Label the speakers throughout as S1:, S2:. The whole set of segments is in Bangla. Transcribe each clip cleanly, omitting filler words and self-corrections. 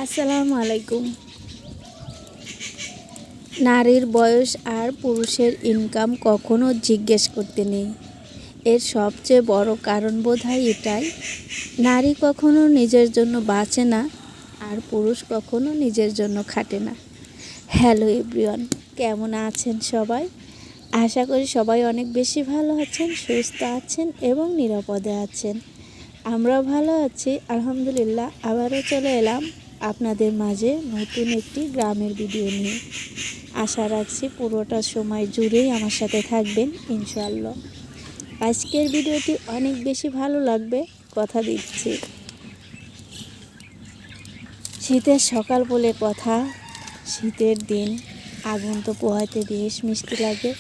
S1: আসসালামু আলাইকুম। নারীর বয়স আর পুরুষের ইনকাম কখনো জিজ্ঞেস করতে নেই। এর সবচেয়ে বড় কারণ বোধহয় এটাই, নারী কখনো নিজের জন্য বাঁচে না আর পুরুষ কখনো নিজের জন্য খাটে না। হ্যালো এভরিওয়ান, কেমন আছেন সবাই? আশা করি সবাই অনেক বেশি ভালো আছেন, সুস্থ আছেন এবং নিরাপদে আছেন। আমরাও ভালো আছি আলহামদুলিল্লাহ। আবারও চলে এলাম আপনাদের মাঝে নতুন একটি গ্রামের ভিডিও নিয়ে। আশা রাখছি পুরোটা সময় জুড়েই আমার সাথে থাকবেন ইনশাআল্লাহ। আজকের ভিডিওটি অনেক বেশি ভালো লাগবে, কথা দিচ্ছি। শীতের সকাল বলে কথা, শীতের দিন, আগুন তো পোহাইতে বেশ মিষ্টি লাগে।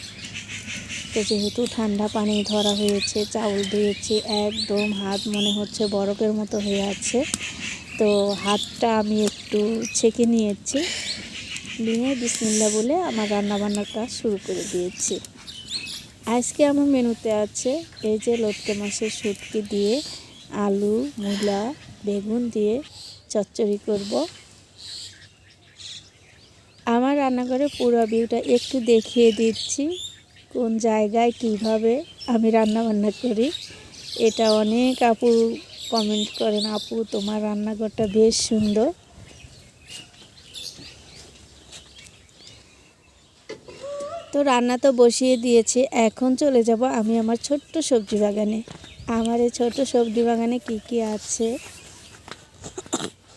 S1: তো যেহেতু ঠান্ডা পানি ধরা হয়েছে, চাউল ধুয়েছি, একদম হাত মনে হচ্ছে বরফের মতো হয়ে আছে। তো হাতটা আমি একটু ছেঁকে নিয়েছি, নিয়ে বিসমিল্লাহ বলে আমার রান্নাবান্নার কাজ শুরু করে দিয়েছি। আজকে আমার মেনুতে আছে এই যে লটকে মাছের শুটকি দিয়ে আলু, মূলা, বেগুন দিয়ে চচ্চড়ি করব। আমার রান্নাঘরে পুরো ভিউটা একটু দেখিয়ে দিচ্ছি, কোন জায়গায় কিভাবে আমি রান্নাবান্না করি। এটা অনেক আপু কমেন্ট করেন, আপু তোমার রান্নাঘরটা বেশ সুন্দর। তো রান্না তো বসিয়ে দিয়েছি, এখন চলে যাব আমি আমার ছোট্ট সবজি বাগানে। আমার এই ছোট্ট সবজি বাগানে কি আছে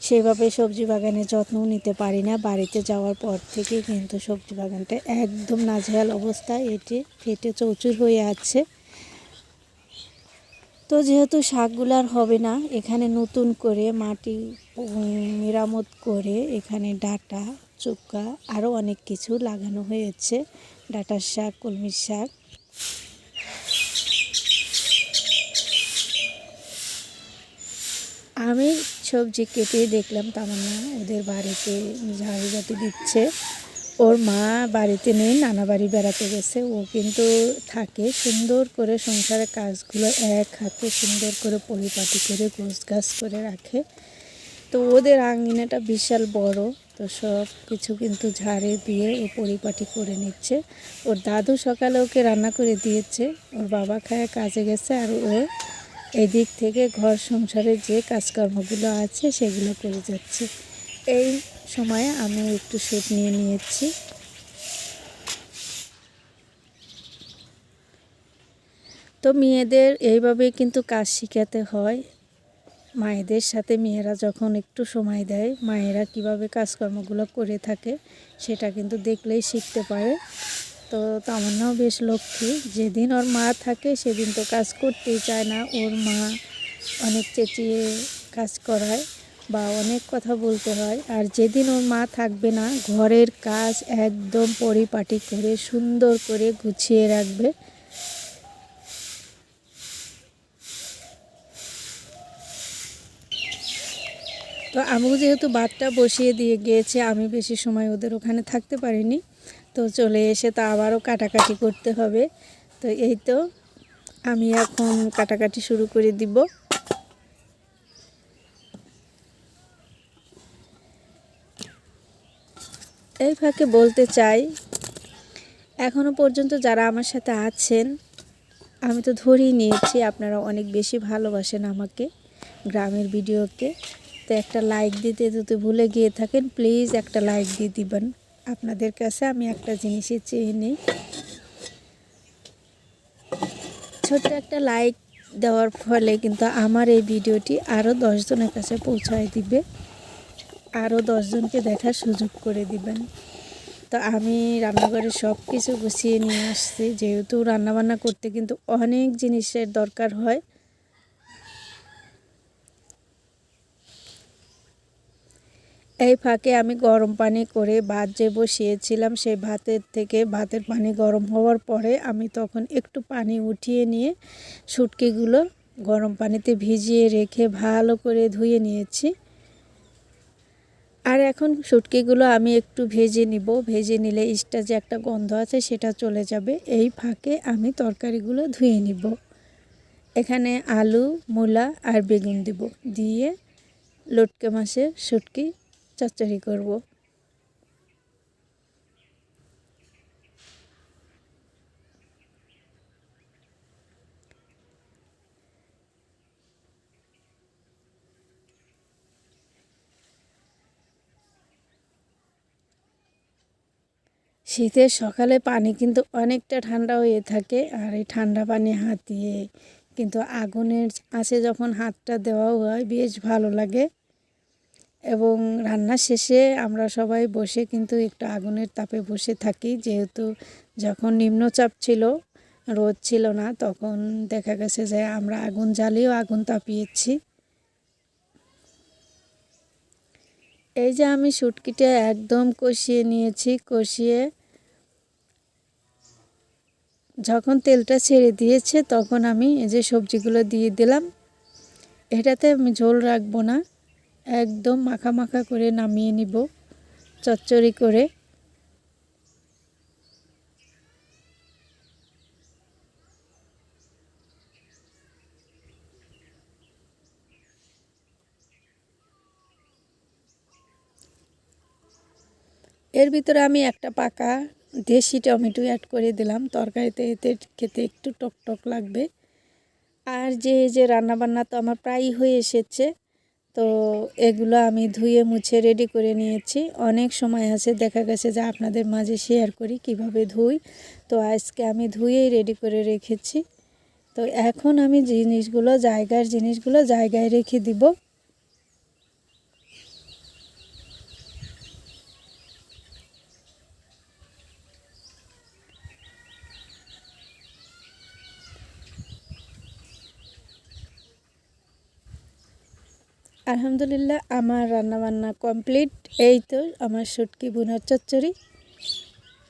S1: সেভাবে সবজি বাগানের যত্নও নিতে পারি না। বাড়িতে যাওয়ার পর থেকে কিন্তু সবজি বাগানটা একদম নাজেহাল অবস্থায়, এটি ফেটে চৌচুর হয়ে আছে। তো যেহেতু শাকগুলার হবে না, এখানে নতুন করে মাটি মেরামত করে এখানে ডাঁটা, চোকা আরও অনেক কিছু লাগানো হয়েছে। ডাঁটার শাক, কলমির শাক। আমি সবজি কেটে দেখলাম তামান্না ওদের বাড়িতে ঝাড়ুবাতি দিচ্ছে। ওর মা বাড়িতে নেই, নানা বাড়ি বেড়াতে গেছে। ও কিন্তু থাকে সুন্দর করে সংসারের কাজগুলো এক হাতে সুন্দর করে পরিপাটি করে গোছগাছ করে রাখে। তো ওদের আঙিনাটা বিশাল বড়, তো সব কিছু কিন্তু ঝাড়ে দিয়ে ও পরিপাটি করে নিচ্ছে। ওর দাদু সকালে ওকে রান্না করে দিয়েছে, ওর বাবা খায় কাজে গেছে, আর ও এই দিক থেকে ঘর সংসারের যে কাজকর্মগুলো আছে সেগুলো করে যাচ্ছে। এই সময়ে আমি একটু শ্যুট নিয়ে নিয়েছি। তো মেয়েদের এইভাবেই কিন্তু কাজ শেখাতে হয়। মায়েদের সাথে মেয়েরা যখন একটু সময় দেয়, মায়েরা কিভাবে কাজকর্মগুলো করে থাকে সেটা কিন্তু দেখলেই শিখতে পারে। তো তামান্নাও বেশ লক্ষ্মী, যেদিন ওর মা থাকে সেদিন তো কাজ করতেই চায় না। ওর মা অনেক চেঁচিয়ে কাজ করায় বা অনেক কথা বলতে হয়। আর যেদিন ওর মা থাকবে না, ঘরের কাজ একদম পরিপাটি করে সুন্দর করে গুছিয়ে রাখবে। তো আমি যেহেতু ভাতটা বসিয়ে দিয়ে গিয়েছে, আমি বেশি সময় ওদের ওখানে থাকতে পারিনি। তো চলে এসে তো আবারও কাটাকাটি করতে হবে। তো এই তো আমি এখন কাটাকাটি শুরু করে দিব। এই ফাঁকে বলতে চাই, এখনও পর্যন্ত যারা আমার সাথে আছেন, আমি তো ধরেই নিয়েছি আপনারা অনেক বেশি ভালোবাসেন আমাকে, গ্রামের ভিডিওকে। তো একটা লাইক দিতে যদি ভুলে গিয়ে থাকেন, প্লিজ একটা লাইক দিয়ে দিবেন। আপনাদের কাছে আমি একটা জিনিসই চেয়ে নিই, ছোট্ট একটা লাইক দেওয়ার ফলে কিন্তু আমার এই ভিডিওটি আরও 10 জনের কাছে পৌঁছায় দিবে, আরও 10 জনকে দেখার সুযোগ করে দিবেন। তো আমি রান্নাঘরে সব কিছু গুছিয়ে নিয়ে আসছি, যেহেতু রান্নাবান্না করতে কিন্তু অনেক জিনিসের দরকার হয়। এই ফাঁকে আমি গরম পানি করে ভাত যে বসিয়েছিলাম, সেই ভাতের পানি গরম হওয়ার পরে আমি তখন একটু পানি উঠিয়ে নিয়ে শুটকিগুলো গরম পানিতে ভিজিয়ে রেখে ভালো করে ধুয়ে নিয়েছি। আর এখন শুটকিগুলো আমি একটু ভেজে নিব, ভেজে নিলে এক্সট্রা যে একটা গন্ধ আছে সেটা চলে যাবে। এই ফাঁকে আমি তরকারিগুলো ধুয়ে নিব। এখানে আলু, মূলা আর বেগুন দিব, দিয়ে লটকে মাছের শুটকি চচ্চড়ি করব। শীতের সকালে পানি কিন্তু অনেকটা ঠান্ডা হয়ে থাকে, আর এই ঠান্ডা পানি হাত দিয়ে কিন্তু আগুনের আঁচে যখন হাতটা দেওয়া হয় বেশ ভালো লাগে। এবং রান্না শেষে আমরা সবাই বসে কিন্তু একটু আগুনের তাপে বসে থাকি, যেহেতু যখন নিম্নচাপ ছিল, রোদ ছিল না, তখন দেখা গেছে যে আমরা আগুন জ্বালিয়েও আগুন তাপিয়েছি। এই যে আমি শুটকিটা একদম কষিয়ে নিয়েছি, কষিয়ে যখন তেলটা ছেড়ে দিয়েছে তখন আমি এই যে সবজিগুলো দিয়ে দিলাম। এটাতে আমি ঝোল রাখবো না, একদম মাখা মাখা করে নামিয়ে নিব চচ্চড়ি করে। এর ভিতরে আমি একটা পাকা দেশি টমেটো অ্যাড করে দিলাম তরকারিতে, এতে খেতে একটু টক টক লাগবে। আর যে রান্নাবান্না তো আমার প্রায়ই হয়ে এসেছে, তো এগুলো আমি ধুয়ে মুছে রেডি করে নিয়েছি। অনেক সময় আছে দেখা গেছে যে আপনাদের মাঝে শেয়ার করি কিভাবে ধুই, তো আজকে আমি ধুয়েই রেডি করে রেখেছি। তো এখন আমি জিনিসগুলো জায়গায় রেখে দিব। আলহামদুলিল্লাহ আমার রান্নাবান্না কমপ্লিট। এই তো আমার শুটকি ভুনার চচ্চড়ি।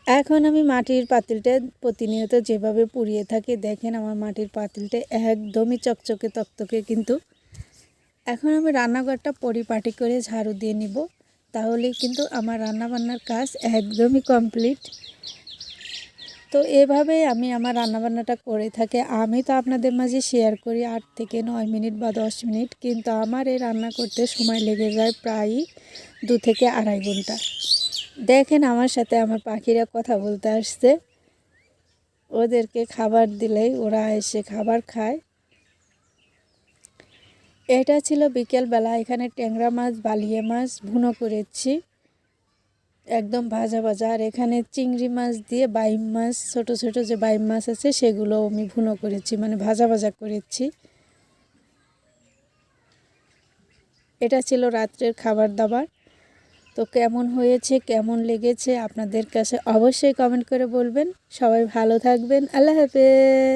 S1: এখন আমি মাটির পাতিলটা প্রতিনিয়ত যেভাবে পুড়িয়ে থাকি, দেখেন আমার মাটির পাতিলটা একদমই চকচকে তকতকে। কিন্তু এখন আমি রান্নাঘরটা পরিপাটি করে ঝাড়ু দিয়ে নিব, তাহলেই কিন্তু আমার রান্নাবান্নার কাজ একদমই কমপ্লিট। তো এভাবেই আমি আমার রান্নাবান্নাটা করে থাকি। আমি তো আপনাদের মাঝে শেয়ার করি 8 থেকে 9 মিনিট বা 10 মিনিট, কিন্তু আমার এই রান্না করতে সময় লেগে যায় প্রায় 2 থেকে আড়াই ঘন্টা। দেখেন আমার সাথে আমার পাখিরা কথা বলতে আসছে, ওদেরকে খাবার দিলেই ওরা এসে খাবার খায়। এটা ছিল বিকেলবেলা, এখানে ট্যাংরা মাছ, বালিয়া মাছ ভুনো করেছি একদম ভাজা ভাজা। আর এখানে চিংড়ি মাছ দিয়ে বাইম মাছ, ছোট ছোট যে বাইম মাছ আছে সেগুলো আমি ভুনো করেছি, মানে ভাজা ভাজা করেছি। এটা ছিল রাত্রের খাবার দাবার। তো কেমন হয়েছে, কেমন লেগেছে আপনাদের কাছে অবশ্যই কমেন্ট করে বলবেন। সবাই ভালো থাকবেন। আল্লাহ হাফেজ।